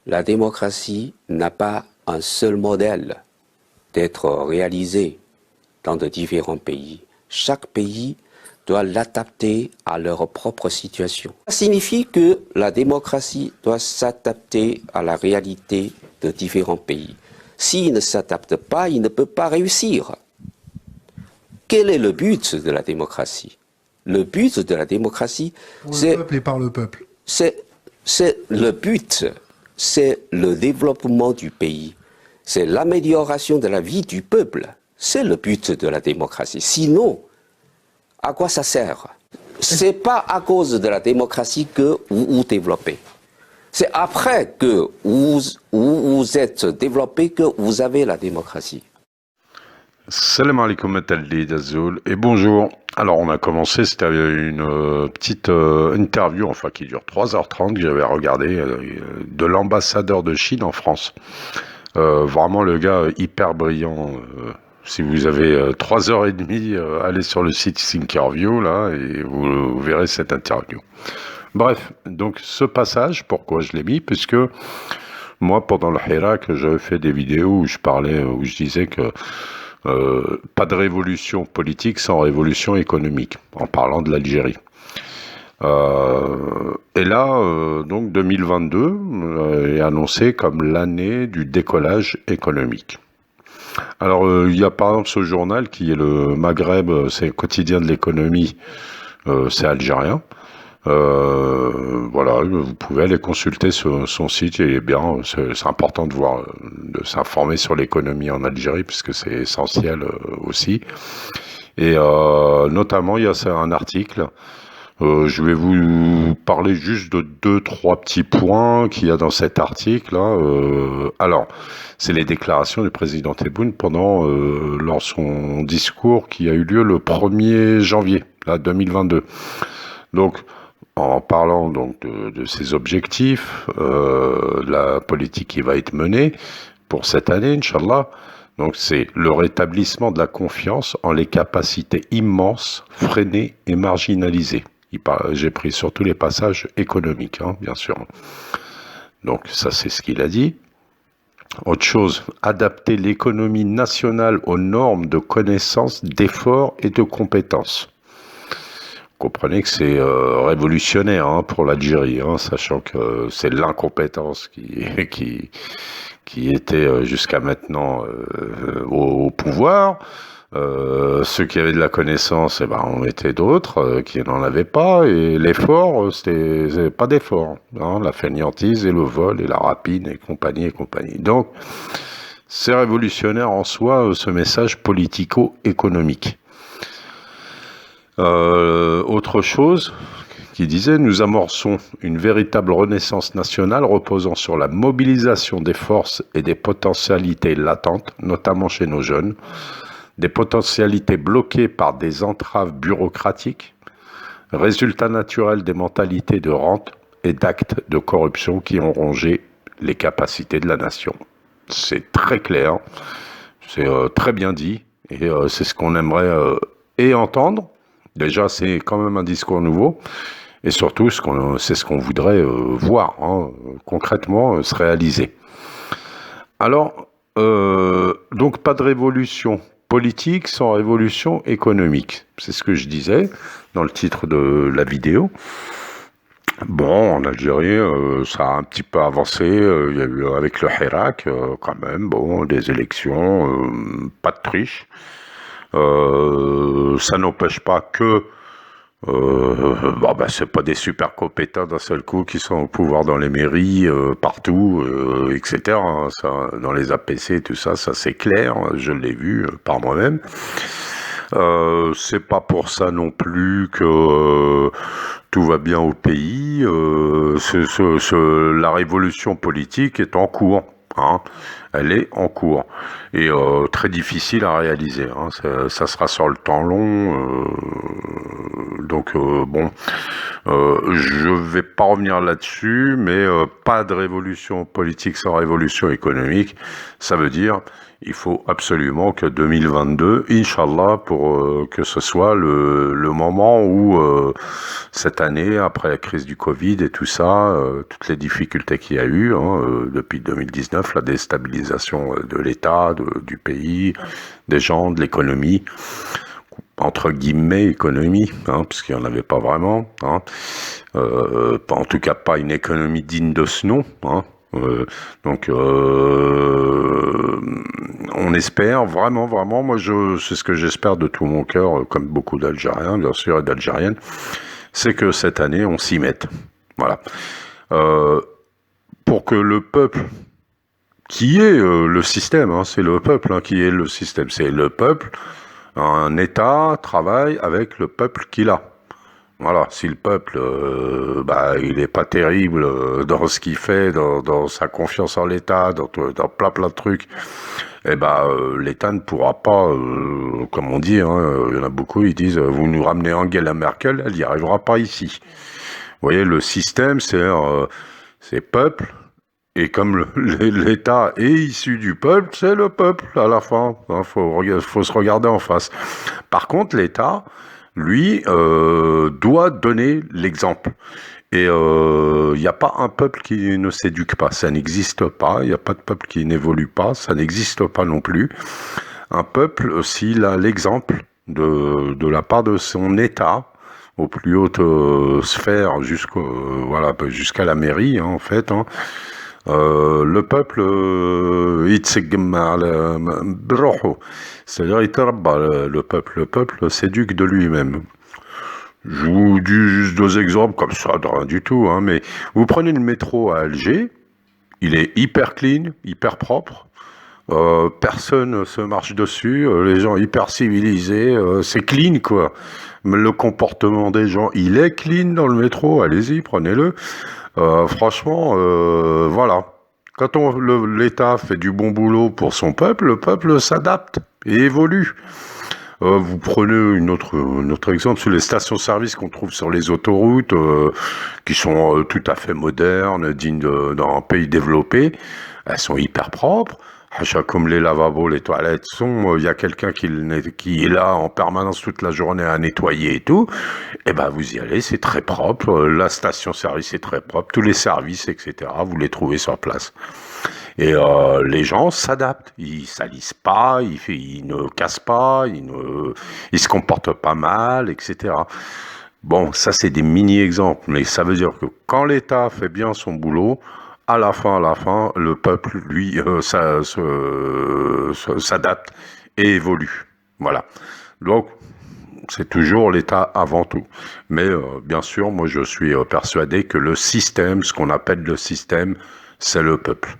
La démocratie n'a pas un seul modèle d'être réalisé dans de différents pays. Chaque pays doit l'adapter à leur propre situation. Ça signifie que la démocratie doit s'adapter à la réalité de différents pays. S'il ne s'adapte pas, il ne peut pas réussir. Quel est le but de la démocratie? Le but de la démocratie, Pour le peuple et par le peuple. c'est le but, c'est le développement du pays, c'est l'amélioration de la vie du peuple. C'est le but de la démocratie. Sinon, à quoi ça sert? C'est pas à cause de la démocratie que vous développez. C'est après que vous êtes développé que vous avez la démocratie. Salam alaikum Azul et bonjour. Alors on a commencé, c'était une petite interview, enfin qui dure 3h30 que j'avais regardé de l'ambassadeur de Chine en France. Vraiment le gars hyper brillant. Si vous avez 3h30, allez sur le site Thinkerview là et vous verrez cette interview. Bref, donc ce passage, pourquoi je l'ai mis? Puisque moi pendant le Hirak, j'avais fait des vidéos où je parlais, où je disais que pas de révolution politique sans révolution économique, en parlant de l'Algérie. Et là, donc 2022 est annoncé comme l'année du décollage économique. Alors, il y a par exemple ce journal qui est le Maghreb, c'est le quotidien de l'économie, c'est algérien. Voilà, vous pouvez aller consulter son site, il est bien, c'est important de voir, de s'informer sur l'économie en Algérie puisque c'est essentiel aussi. Et notamment, il y a un article. Je vais vous parler juste de 2-3 petits points qu'il y a dans cet article. Alors, c'est les déclarations du président Tebboune lors de son discours qui a eu lieu le 1er janvier 2022. Donc, en parlant donc de ses objectifs, la politique qui va être menée pour cette année, Inch'Allah. Donc c'est le rétablissement de la confiance en les capacités immenses, freinées et marginalisées. J'ai pris surtout les passages économiques, bien sûr. Donc ça c'est ce qu'il a dit. Autre chose, adapter l'économie nationale aux normes de connaissance, d'efforts et de compétences. Comprenez que c'est révolutionnaire pour l'Algérie, sachant que c'est l'incompétence qui était jusqu'à maintenant au pouvoir. Ceux qui avaient de la connaissance, on était d'autres qui n'en avaient pas, et l'effort, c'était pas d'effort, la fainéantise et le vol et la rapine et compagnie et compagnie. Donc, c'est révolutionnaire en soi ce message politico-économique. Autre chose qui disait, nous amorçons une véritable renaissance nationale reposant sur la mobilisation des forces et des potentialités latentes, notamment chez nos jeunes, des potentialités bloquées par des entraves bureaucratiques, résultat naturel des mentalités de rente et d'actes de corruption qui ont rongé les capacités de la nation. C'est très clair, c'est très bien dit, et c'est ce qu'on aimerait entendre. Déjà, c'est quand même un discours nouveau. Et surtout, c'est ce qu'on voudrait voir concrètement se réaliser. Alors, donc pas de révolution politique sans révolution économique. C'est ce que je disais dans le titre de la vidéo. Bon, en Algérie, ça a un petit peu avancé. Il y a eu avec le Hirak, quand même, des élections, pas de triche. Ça n'empêche pas que c'est pas des super compétents d'un seul coup qui sont au pouvoir dans les mairies, partout, etc. Ça, dans les APC et tout ça, ça c'est clair, je l'ai vu par moi-même. C'est pas pour ça non plus que tout va bien au pays. La révolution politique est en cours. elle est en cours et très difficile à réaliser. Hein. Ça sera sur le temps long, donc bon, je vais pas revenir là-dessus, mais pas de révolution politique sans révolution économique. Ça veut dire il faut absolument que 2022, Inch'Allah, pour que ce soit le moment où cette année, après la crise du Covid et tout ça, toutes les difficultés qu'il y a eu depuis 2019, la déstabilisation de l'État, du pays, des gens, de l'économie, entre guillemets économie, parce qu'il n'y en avait pas vraiment, en tout cas pas une économie digne de ce nom, donc on espère vraiment, moi c'est ce que j'espère de tout mon cœur, comme beaucoup d'Algériens bien sûr et d'Algériennes, c'est que cette année on s'y mette, voilà, pour que le peuple qui est le système, c'est le peuple qui est le système, c'est le peuple, un État travaille avec le peuple qu'il a. Voilà, si le peuple, il est pas terrible dans ce qu'il fait, dans sa confiance en l'État, dans plein de trucs, l'État ne pourra pas, comme on dit, il y en a beaucoup, ils disent, vous nous ramenez Angela Merkel, elle n'y arrivera pas ici. Vous voyez, le système, c'est peuple, et comme l'État est issu du peuple, c'est le peuple à la fin. Faut se regarder en face. Par contre, l'État, lui, doit donner l'exemple. Et il n'y a pas un peuple qui ne s'éduque pas, ça n'existe pas. Il n'y a pas de peuple qui n'évolue pas, ça n'existe pas non plus. Un peuple, s'il a l'exemple de la part de son État, aux plus hautes sphères, jusqu'à la mairie, en fait, le peuple, c'est-à-dire le peuple s'éduque de lui-même. Je vous dis juste deux exemples comme ça, de rien du tout, mais vous prenez le métro à Alger, il est hyper clean, hyper propre, personne se marche dessus, les gens hyper civilisés, c'est clean quoi. Mais le comportement des gens, il est clean dans le métro, allez-y, prenez-le. Franchement, voilà. Quand l'État fait du bon boulot pour son peuple, le peuple s'adapte et évolue. Vous prenez un autre exemple sur les stations-service qu'on trouve sur les autoroutes, qui sont tout à fait modernes, dignes d'un pays développé. Elles sont hyper propres. Comme les lavabos, les toilettes sont, il y a quelqu'un qui est là en permanence toute la journée à nettoyer et tout. Et vous y allez, c'est très propre. La station-service est très propre. Tous les services, etc. Vous les trouvez sur place. Et les gens s'adaptent, ils salissent pas, ils ne cassent pas, ils se comportent pas mal, etc. Bon, ça c'est des mini-exemples, mais ça veut dire que quand l'État fait bien son boulot, à la fin, le peuple, lui, s'adapte et évolue. Voilà. Donc, c'est toujours l'État avant tout. Mais bien sûr, moi je suis persuadé que le système, ce qu'on appelle le système, c'est le peuple.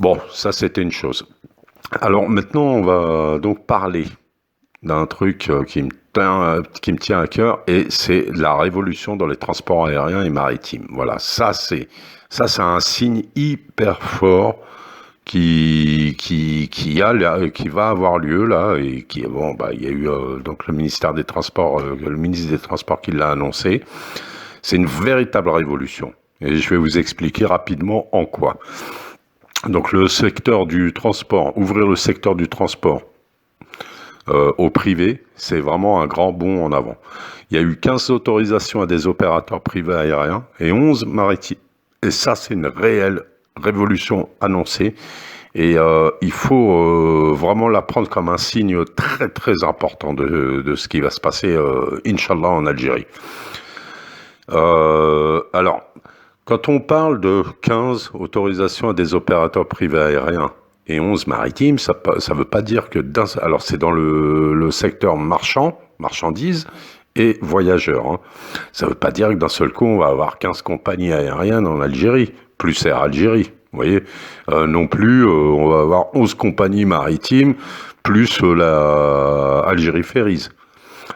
Bon, ça c'était une chose. Alors maintenant, on va donc parler d'un truc qui me tient à cœur, et c'est la révolution dans les transports aériens et maritimes. Voilà, ça c'est un signe hyper fort qui va avoir lieu là, et il y a eu donc le ministère des Transports, le ministre des Transports qui l'a annoncé. C'est une véritable révolution, et je vais vous expliquer rapidement en quoi. Donc le secteur du transport, ouvrir le secteur du transport au privé, c'est vraiment un grand bond en avant. Il y a eu 15 autorisations à des opérateurs privés aériens et 11 maritimes. Et ça, c'est une réelle révolution annoncée. Et il faut vraiment la prendre comme un signe très très important de ce qui va se passer, Inch'Allah, en Algérie. Alors, quand on parle de 15 autorisations à des opérateurs privés aériens et 11 maritimes, ça veut pas dire que alors c'est dans le secteur marchandises et voyageurs. Ça veut pas dire que d'un seul coup on va avoir 15 compagnies aériennes en Algérie, plus Air Algérie. Vous voyez, non plus, on va avoir 11 compagnies maritimes plus la Algérie Ferries.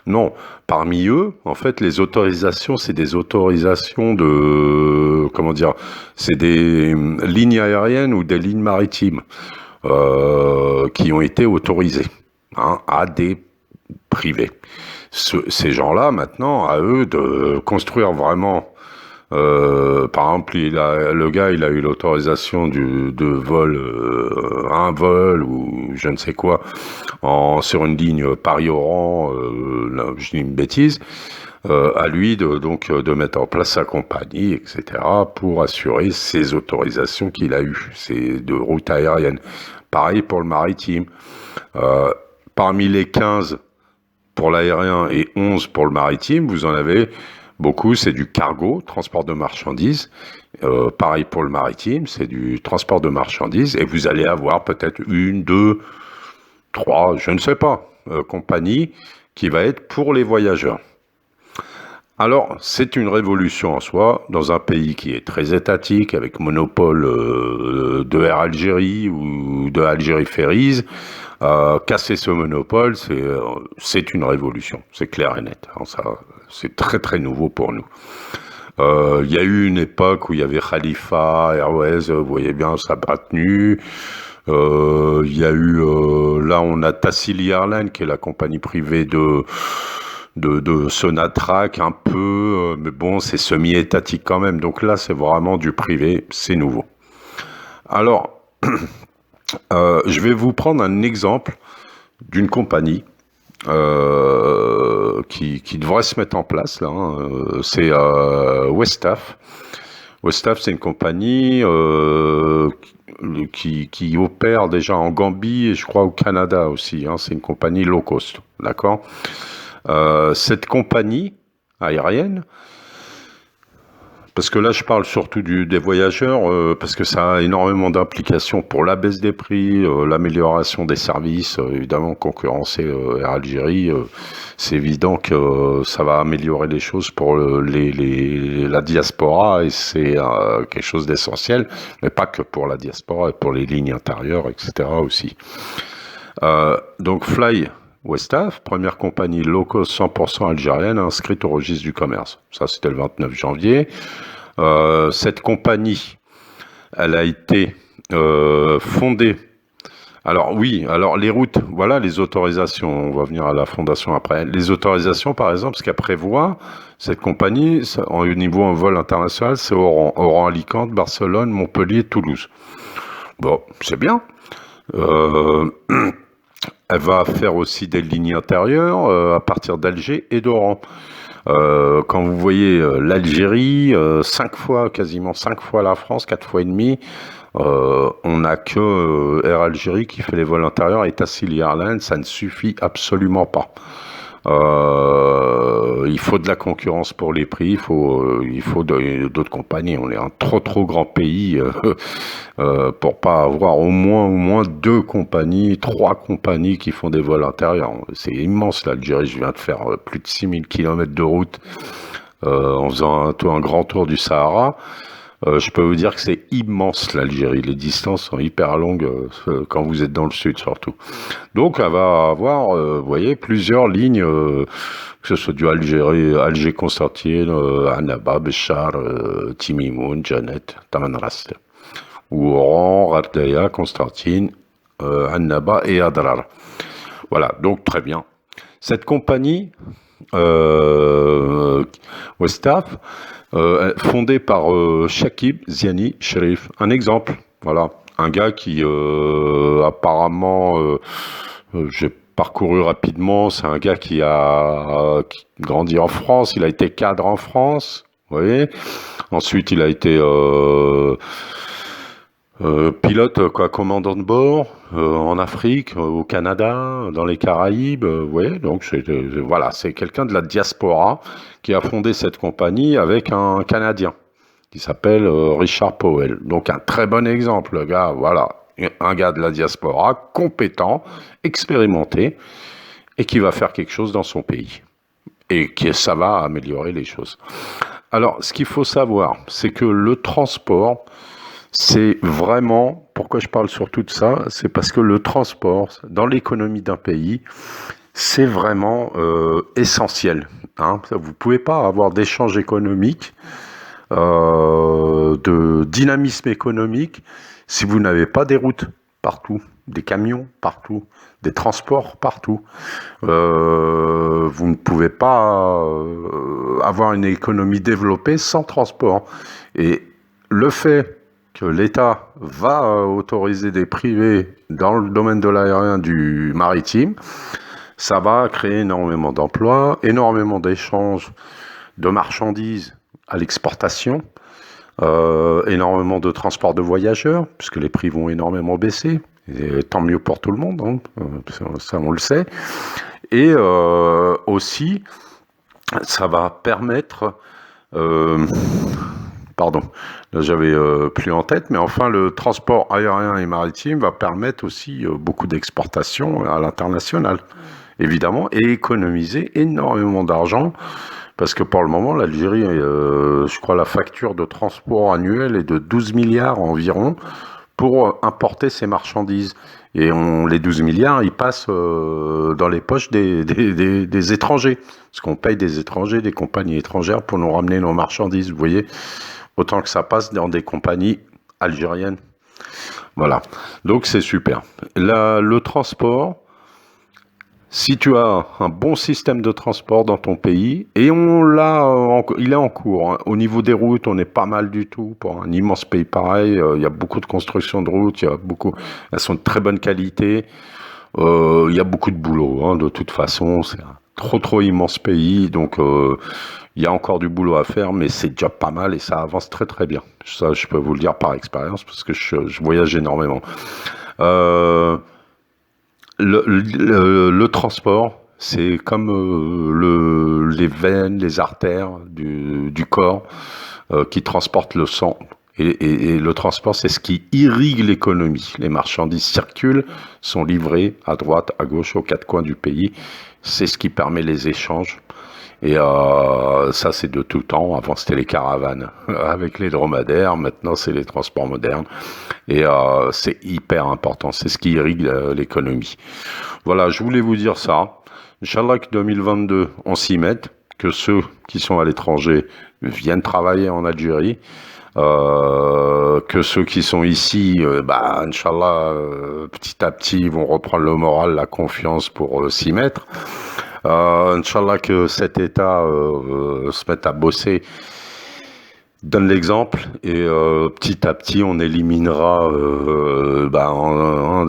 Non, parmi eux, en fait, les autorisations, c'est des autorisations de, comment dire, c'est des lignes aériennes ou des lignes maritimes qui ont été autorisées à des privés. Ces gens-là, maintenant, à eux de construire vraiment. Par exemple, le gars, il a eu l'autorisation de vol, un vol ou je ne sais quoi, sur une ligne Paris-Oran, là, je dis une bêtise, à lui de mettre en place sa compagnie, etc., pour assurer ces autorisations qu'il a eues, ces de route aérienne. Pareil pour le maritime. Parmi les 15 pour l'aérien et 11 pour le maritime, vous en avez beaucoup, c'est du cargo, transport de marchandises. Pareil pour le maritime, c'est du transport de marchandises. Et vous allez avoir peut-être 1, 2, 3, je ne sais pas, compagnies qui va être pour les voyageurs. Alors, c'est une révolution en soi, dans un pays qui est très étatique, avec monopole de Air Algérie ou de Algérie Ferries. Casser ce monopole, c'est une révolution, c'est clair et net. Alors ça, c'est très très nouveau pour nous. Il y a eu une époque où il y avait Khalifa Airways, vous voyez bien, ça n'a pas tenu. Il y a eu, là on a Tassili Airlines, qui est la compagnie privée de Sonatrach un peu, mais bon, c'est semi-étatique quand même. Donc là, c'est vraiment du privé, c'est nouveau. Alors, je vais vous prendre un exemple d'une compagnie qui devrait se mettre en place là. C'est Westaf. Westaf, c'est une compagnie qui opère déjà en Gambie et je crois au Canada aussi. C'est une compagnie low cost, d'accord. Cette compagnie aérienne, parce que là je parle surtout des voyageurs, parce que ça a énormément d'implications pour la baisse des prix, l'amélioration des services, évidemment concurrencer Air Algérie, c'est évident que ça va améliorer les choses pour la diaspora et c'est quelque chose d'essentiel, mais pas que pour la diaspora, et pour les lignes intérieures, etc. aussi. Donc Fly Westaf, première compagnie low-cost 100% algérienne inscrite au registre du commerce. Ça, c'était le 29 janvier. Cette compagnie, elle a été fondée. Alors oui, alors les routes, voilà les autorisations. On va venir à la fondation après. Les autorisations, par exemple, ce qu'elle prévoit, cette compagnie, au niveau en vol international, c'est Oran Alicante, Barcelone, Montpellier, Toulouse. Bon, c'est bien. Elle va faire aussi des lignes intérieures à partir d'Alger et d'Oran. Quand vous voyez l'Algérie, 5 fois, quasiment 5 fois la France, 4 fois et demi, on n'a que Air Algérie qui fait les vols intérieurs et Tassili Airlines, ça ne suffit absolument pas. Il faut de la concurrence pour les prix, il faut d'autres compagnies. On est un trop grand pays pour pas avoir au moins 2 compagnies, 3 compagnies qui font des vols intérieurs. C'est immense l'Algérie. Je viens de faire plus de 6000 km de route en faisant un grand tour du Sahara. Je peux vous dire que c'est immense l'Algérie. Les distances sont hyper longues quand vous êtes dans le sud surtout. Donc elle va avoir, vous voyez, plusieurs lignes, que ce soit du Alger Constantine, Annaba, Béchar, Timimoun, Janet, Tamanrast, ou Oran, Rardaya, Constantine, Annaba et Adrar. Voilà, donc très bien. Cette compagnie, Westaf, fondé par Shakib Ziani Sherif. Un exemple, voilà, un gars qui apparemment, j'ai parcouru rapidement, c'est un gars qui a grandi en France, il a été cadre en France, vous voyez. Ensuite, il a été pilote, commandant de bord en Afrique, au Canada, dans les Caraïbes, vous voyez. Donc voilà, c'est quelqu'un de la diaspora qui a fondé cette compagnie avec un Canadien qui s'appelle Richard Powell. Donc un très bon exemple, le gars, voilà, un gars de la diaspora, compétent, expérimenté, et qui va faire quelque chose dans son pays. Et que ça va améliorer les choses. Alors, ce qu'il faut savoir, c'est que le transport, c'est vraiment, pourquoi je parle surtout de ça, c'est parce que le transport, dans l'économie d'un pays, c'est vraiment essentiel. Hein. Vous ne pouvez pas avoir d'échanges économiques, de dynamisme économique, si vous n'avez pas des routes partout, des camions partout, des transports partout. Vous ne pouvez pas avoir une économie développée sans transport. Et le fait que l'État va autoriser des privés dans le domaine de l'aérien, du maritime, ça va créer énormément d'emplois, énormément d'échanges de marchandises à l'exportation, énormément de transport de voyageurs, puisque les prix vont énormément baisser, et tant mieux pour tout le monde, hein, ça on le sait. Et aussi, ça va permettre... pardon, là j'avais plus en tête, mais enfin le transport aérien et maritime va permettre aussi beaucoup d'exportations à l'international, évidemment, et économiser énormément d'argent, parce que pour le moment, l'Algérie, je crois la facture de transport annuelle est de 12 milliards environ pour importer ces marchandises. Et les 12 milliards, ils passent dans les poches des étrangers, parce qu'on paye des étrangers, des compagnies étrangères pour nous ramener nos marchandises, vous voyez, autant que ça passe dans des compagnies algériennes. Voilà, donc c'est super. Le transport, si tu as un bon système de transport dans ton pays, et il est en cours, hein. Au niveau des routes, on est pas mal du tout pour un immense pays pareil. Il y a beaucoup de construction de routes, elles sont de très bonne qualité. Il y a beaucoup de boulot, hein, de toute façon, c'est un trop immense pays, donc il y a encore du boulot à faire, mais c'est déjà pas mal et ça avance très très bien. Ça, je peux vous le dire par expérience, parce que je voyage énormément. Le transport, c'est comme les veines, les artères du corps qui transportent le sang. Et le transport, c'est ce qui irrigue l'économie. Les marchandises circulent, sont livrées à droite, à gauche, aux quatre coins du pays. C'est ce qui permet les échanges. Et ça, c'est de tout temps. Avant, c'était les caravanes avec les dromadaires. Maintenant, c'est les transports modernes. Et c'est hyper important. C'est ce qui irrigue l'économie. Voilà, je voulais vous dire ça. Inch'Allah que 2022, on s'y mette. Que ceux qui sont à l'étranger viennent travailler en Algérie. Que ceux qui sont ici, Inch'Allah, petit à petit, vont reprendre le moral, la confiance pour s'y mettre. Inch'Allah que cet État se mette à bosser, donne l'exemple, et petit à petit on éliminera,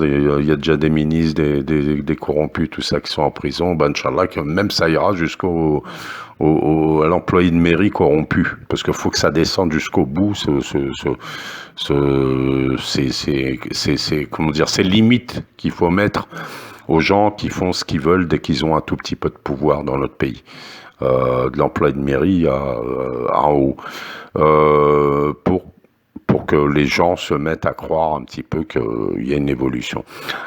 il y a déjà des ministres, des corrompus, tout ça qui sont en prison, Inch'Allah que même ça ira à l'employé de mairie corrompu, parce qu'il faut que ça descende jusqu'au bout, comment dire, ces limites qu'il faut mettre aux gens qui font ce qu'ils veulent dès qu'ils ont un tout petit peu de pouvoir dans notre pays, de l'employé de mairie en haut, pour que les gens se mettent à croire un petit peu qu'il y a une évolution.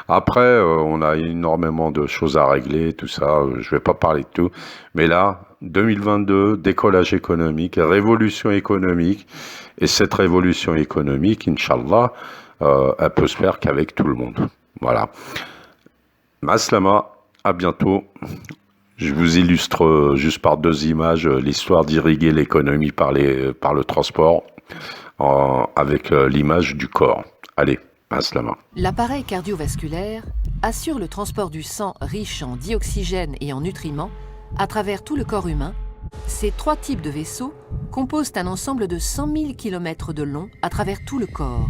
Après, on a énormément de choses à régler, tout ça, je vais pas parler de tout, mais là, 2022, décollage économique, révolution économique, et cette révolution économique, Inch'Allah, elle peut se faire qu'avec tout le monde. Voilà. Maslama, à bientôt. Je vous illustre juste par deux images l'histoire d'irriguer l'économie par le transport avec l'image du corps. Allez, maslama. L'appareil cardiovasculaire assure le transport du sang riche en dioxygène et en nutriments à travers tout le corps humain. Ces trois types de vaisseaux composent un ensemble de 100 000 km de long à travers tout le corps.